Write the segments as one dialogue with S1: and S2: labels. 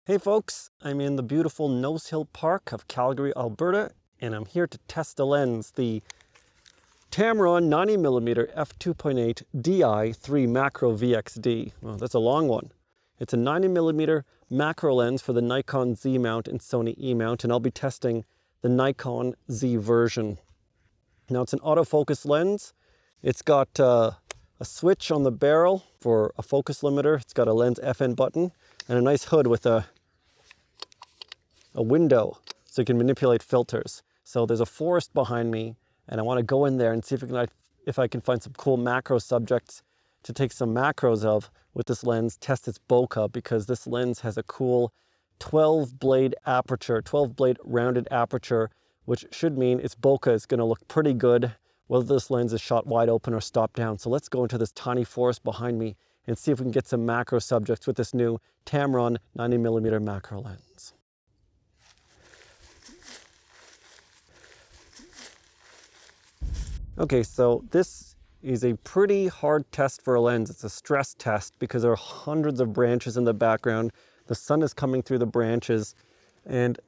S1: Hey folks, I'm in the beautiful Nose Hill Park of Calgary, Alberta, and I'm here to test the lens, the Tamron 90mm f2.8 Di III Macro VXD. Well, that's a long one. It's a 90mm macro lens for the Nikon Z mount and Sony E mount, and I'll be testing the Nikon Z version. Now it's an autofocus lens. It's got a switch on the barrel for a focus limiter. It's got a lens FN button and a nice hood with a window so you can manipulate filters. So there's a forest behind me and I want to go in there and see if I can find some cool macro subjects to take some macros of with this lens, test its bokeh, because this lens has a cool 12 blade rounded aperture, which should mean its bokeh is going to look pretty good whether this lens is shot wide open or stopped down. So let's go into this tiny forest behind me and see if we can get some macro subjects with this new Tamron 90mm macro lens. Okay, so this is a pretty hard test for a lens. It's a stress test because there are hundreds of branches in the background. The sun is coming through the branches, and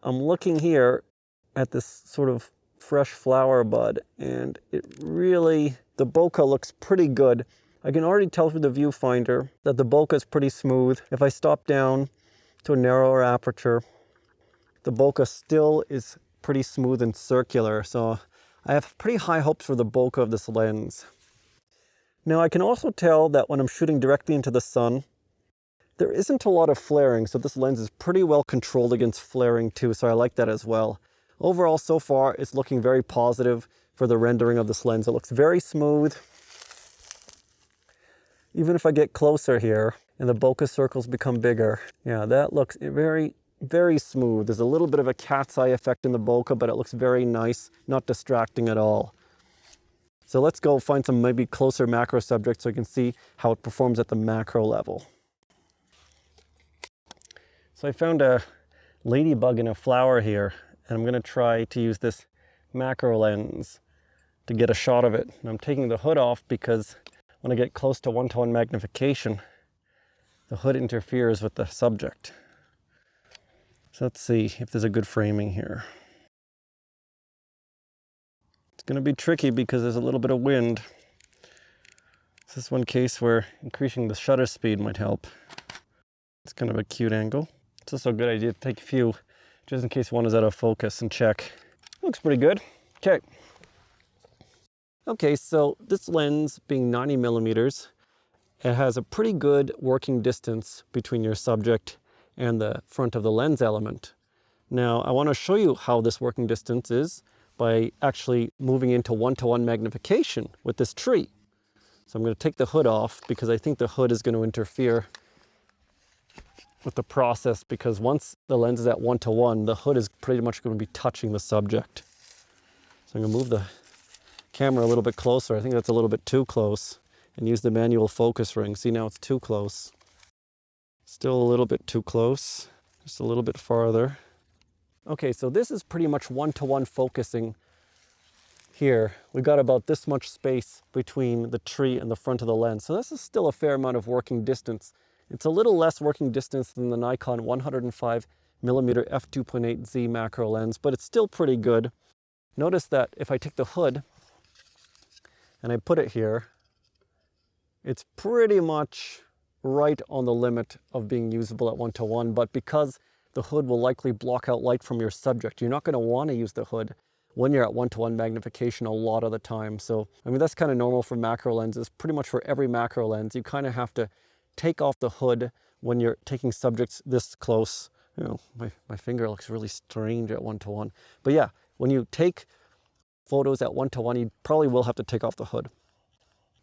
S1: I'm looking here at this sort of fresh flower bud, and the bokeh looks pretty good. I can already tell through the viewfinder that the bokeh is pretty smooth. If I stop down to a narrower aperture, the bokeh still is pretty smooth and circular. So I have pretty high hopes for the bokeh of this lens. Now I can also tell that when I'm shooting directly into the sun, there isn't a lot of flaring, so this lens is pretty well controlled against flaring too, so I like that as well. Overall, so far, it's looking very positive for the rendering of this lens. It looks very smooth. Even if I get closer here and the bokeh circles become bigger, yeah, that looks very smooth. There's a little bit of a cat's eye effect in the bokeh, but it looks very nice, not distracting at all. So let's go find some maybe closer macro subjects so you can see how it performs at the macro level. So I found a ladybug in a flower here, and I'm going to try to use this macro lens to get a shot of it. And I'm taking the hood off because when I get close to 1:1 magnification, the hood interferes with the subject. So let's see if there's a good framing here. It's going to be tricky because there's a little bit of wind. This is one case where increasing the shutter speed might help. It's kind of a cute angle. It's also a good idea to take a few just in case one is out of focus and check. Looks pretty good. Okay, so this lens being 90mm, it has a pretty good working distance between your subject and the front of the lens element. Now, I want to show you how this working distance is by actually moving into 1:1 magnification with this tree. So I'm going to take the hood off because I think the hood is going to interfere with the process, because once the lens is at 1:1, the hood is pretty much going to be touching the subject. So I'm going to move the camera a little bit closer. I think that's a little bit too close, and use the manual focus ring. See, now it's too close. Still a little bit too close, just a little bit farther. Okay, so this is pretty much 1:1 focusing here. We got about this much space between the tree and the front of the lens. So this is still a fair amount of working distance. It's a little less working distance than the Nikon 105mm f2.8 Z macro lens, but it's still pretty good. Notice that if I take the hood and I put it here, it's pretty much right on the limit of being usable at 1:1, but because the hood will likely block out light from your subject, you're not going to want to use the hood when you're at 1:1 magnification a lot of the time. So, I mean, that's kind of normal for macro lenses. Pretty much for every macro lens, you kind of have to take off the hood when you're taking subjects this close. You know, my finger looks really strange at 1:1. But yeah, when you take photos at 1:1, you probably will have to take off the hood.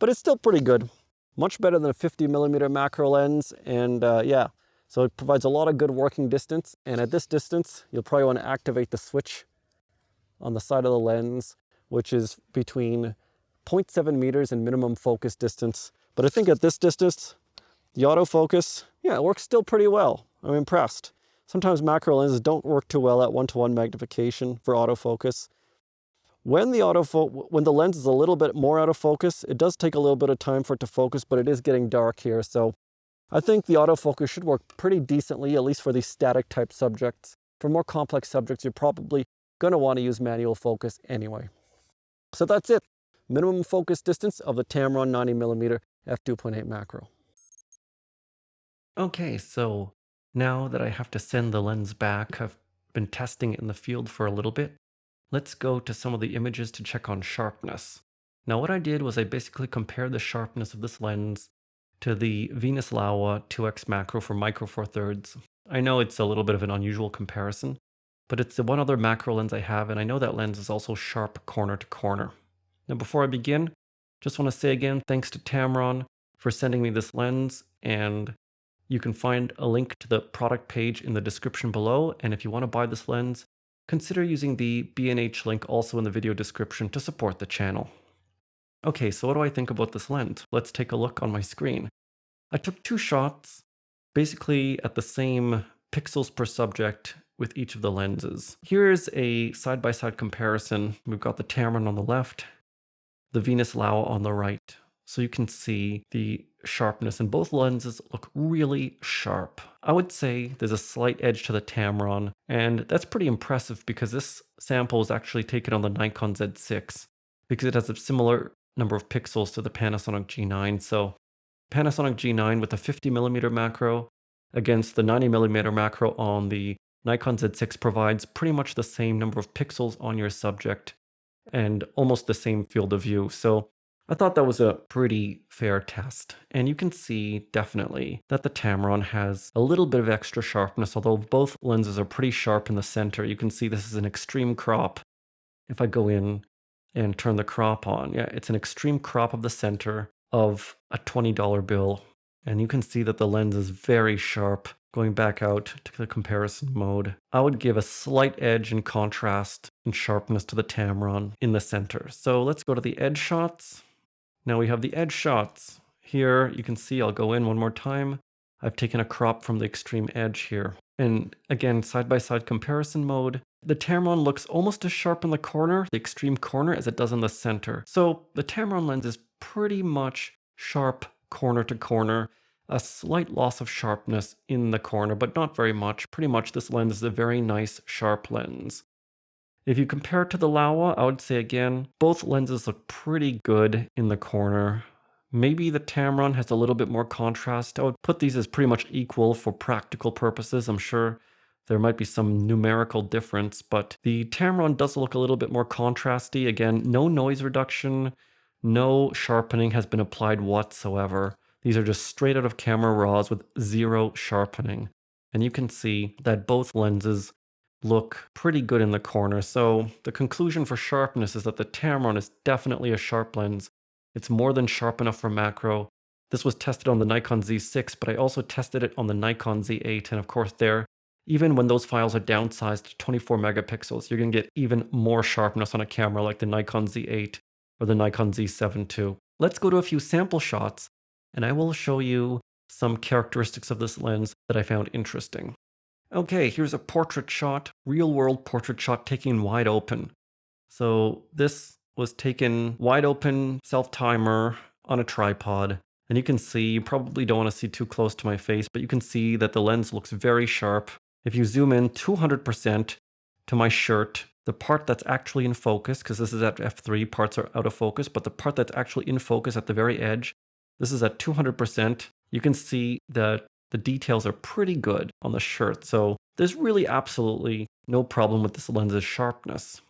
S1: But it's still pretty good. Much better than a 50mm macro lens, and yeah, so it provides a lot of good working distance. And at this distance, you'll probably want to activate the switch on the side of the lens, which is between 0.7 meters and minimum focus distance. But I think at this distance, the autofocus, yeah, it works still pretty well. I'm impressed. Sometimes macro lenses don't work too well at 1:1 magnification for autofocus. When the lens is a little bit more out of focus, it does take a little bit of time for it to focus, but it is getting dark here, so I think the autofocus should work pretty decently, at least for these static type subjects. For more complex subjects, you're probably going to want to use manual focus anyway. So that's it. Minimum focus distance of the Tamron 90mm f2.8 macro. Okay, so now that I have to send the lens back, I've been testing it in the field for a little bit. Let's go to some of the images to check on sharpness. Now what I did was I basically compared the sharpness of this lens to the Venus Laowa 2x macro for micro four thirds. I know it's a little bit of an unusual comparison, but it's the one other macro lens I have, and I know that lens is also sharp corner to corner. Now before I begin, just want to say again, thanks to Tamron for sending me this lens, and you can find a link to the product page in the description below, and if you want to buy this lens, consider using the B&H link also in the video description to support the channel. Okay, so what do I think about this lens? Let's take a look on my screen. I took two shots, basically at the same pixels per subject with each of the lenses. Here's a side-by-side comparison. We've got the Tamron on the left, the Venus Laowa on the right. So you can see the sharpness, and both lenses look really sharp. I would say there's a slight edge to the Tamron, and that's pretty impressive because this sample is actually taken on the Nikon Z6 because it has a similar number of pixels to the Panasonic G9. So Panasonic G9 with a 50mm macro against the 90mm macro on the Nikon Z6 provides pretty much the same number of pixels on your subject and almost the same field of view. So I thought that was a pretty fair test. And you can see definitely that the Tamron has a little bit of extra sharpness, although both lenses are pretty sharp in the center. You can see this is an extreme crop. If I go in and turn the crop on, yeah, it's an extreme crop of the center of a $20 bill. And you can see that the lens is very sharp. Going back out to the comparison mode, I would give a slight edge in contrast and sharpness to the Tamron in the center. So let's go to the edge shots. Now we have the edge shots. Here you can see, I'll go in one more time. I've taken a crop from the extreme edge here. And again, side-by-side comparison mode. The Tamron looks almost as sharp in the corner, the extreme corner, as it does in the center. So the Tamron lens is pretty much sharp corner to corner. A slight loss of sharpness in the corner, but not very much. Pretty much this lens is a very nice sharp lens. If you compare it to the Laowa, I would say again, both lenses look pretty good in the corner. Maybe the Tamron has a little bit more contrast. I would put these as pretty much equal for practical purposes. I'm sure there might be some numerical difference, but the Tamron does look a little bit more contrasty. Again, no noise reduction, no sharpening has been applied whatsoever. These are just straight out of camera raws with zero sharpening. And you can see that both lenses look pretty good in the corner. So the conclusion for sharpness is that the Tamron is definitely a sharp lens. It's more than sharp enough for macro. This was tested on the Nikon Z6, but I also tested it on the Nikon Z8. And of course there, even when those files are downsized to 24 megapixels, you're going to get even more sharpness on a camera like the Nikon Z8 or the Nikon Z7 II. Let's go to a few sample shots, and I will show you some characteristics of this lens that I found interesting. Okay, here's a portrait shot, real-world portrait shot taken wide open. So this was taken wide open, self-timer, on a tripod. And you can see, you probably don't want to see too close to my face, but you can see that the lens looks very sharp. If you zoom in 200% to my shirt, the part that's actually in focus, because this is at f3, parts are out of focus, but the part that's actually in focus at the very edge, this is at 200%. You can see that the details are pretty good on the shirt. So there's really absolutely no problem with this lens's sharpness.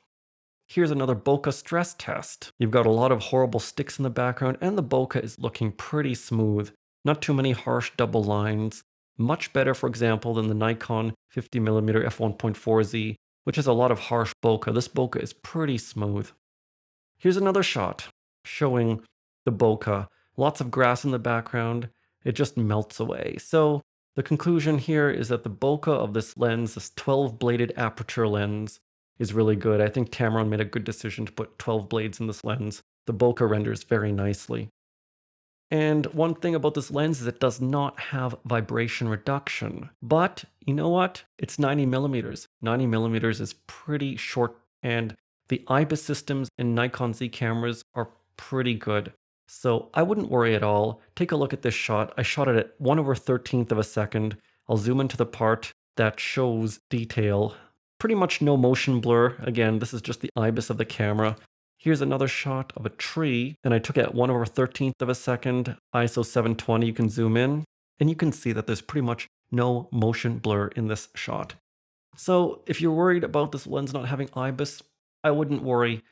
S1: Here's another bokeh stress test. You've got a lot of horrible sticks in the background, and the bokeh is looking pretty smooth. Not too many harsh double lines. Much better, for example, than the Nikon 50mm f1.4Z, which has a lot of harsh bokeh. This bokeh is pretty smooth. Here's another shot showing the bokeh. Lots of grass in the background. It just melts away. So the conclusion here is that the bokeh of this lens, this 12-bladed aperture lens, is really good. I think Tamron made a good decision to put 12 blades in this lens. The bokeh renders very nicely. And one thing about this lens is it does not have vibration reduction. But you know what? It's 90mm. 90mm is pretty short, and the IBIS systems in Nikon Z cameras are pretty good. So I wouldn't worry at all. Take a look at this shot. I shot it at 1/13th of a second. I'll zoom into the part that shows detail. Pretty much no motion blur. Again, this is just the IBIS of the camera. Here's another shot of a tree, and I took it at 1/13th of a second, ISO 720. You can zoom in, and you can see that there's pretty much no motion blur in this shot. So if you're worried about this lens not having IBIS, I wouldn't worry.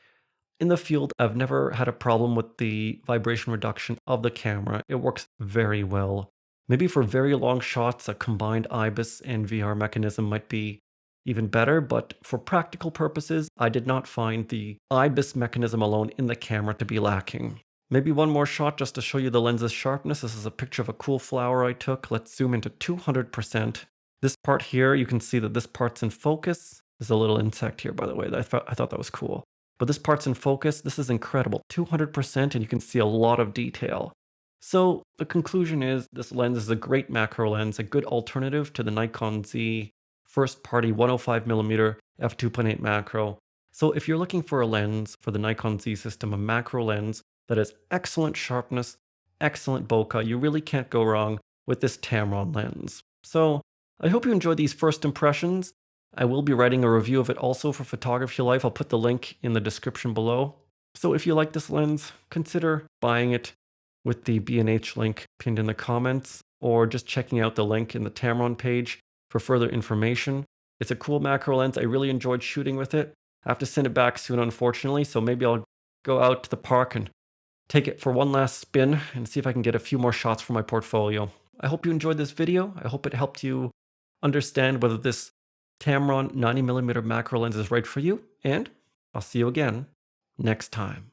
S1: In the field, I've never had a problem with the vibration reduction of the camera. It works very well. Maybe for very long shots, a combined IBIS and VR mechanism might be even better, but for practical purposes, I did not find the IBIS mechanism alone in the camera to be lacking. Maybe one more shot just to show you the lens's sharpness. This is a picture of a cool flower I took. Let's zoom into 200%. This part here, you can see that this part's in focus. There's a little insect here, by the way. I thought that was cool. But this part's in focus. This is incredible. 200%, and you can see a lot of detail. So the conclusion is this lens is a great macro lens, a good alternative to the Nikon Z first-party 105mm f2.8 macro. So if you're looking for a lens for the Nikon Z system, a macro lens that has excellent sharpness, excellent bokeh, you really can't go wrong with this Tamron lens. So I hope you enjoyed these first impressions. I will be writing a review of it also for Photography Life. I'll put the link in the description below. So if you like this lens, consider buying it with the B&H link pinned in the comments, or just checking out the link in the Tamron page for further information. It's a cool macro lens. I really enjoyed shooting with it. I have to send it back soon, unfortunately, so maybe I'll go out to the park and take it for one last spin and see if I can get a few more shots for my portfolio. I hope you enjoyed this video. I hope it helped you understand whether this Tamron 90mm macro lens is right for you, and I'll see you again next time.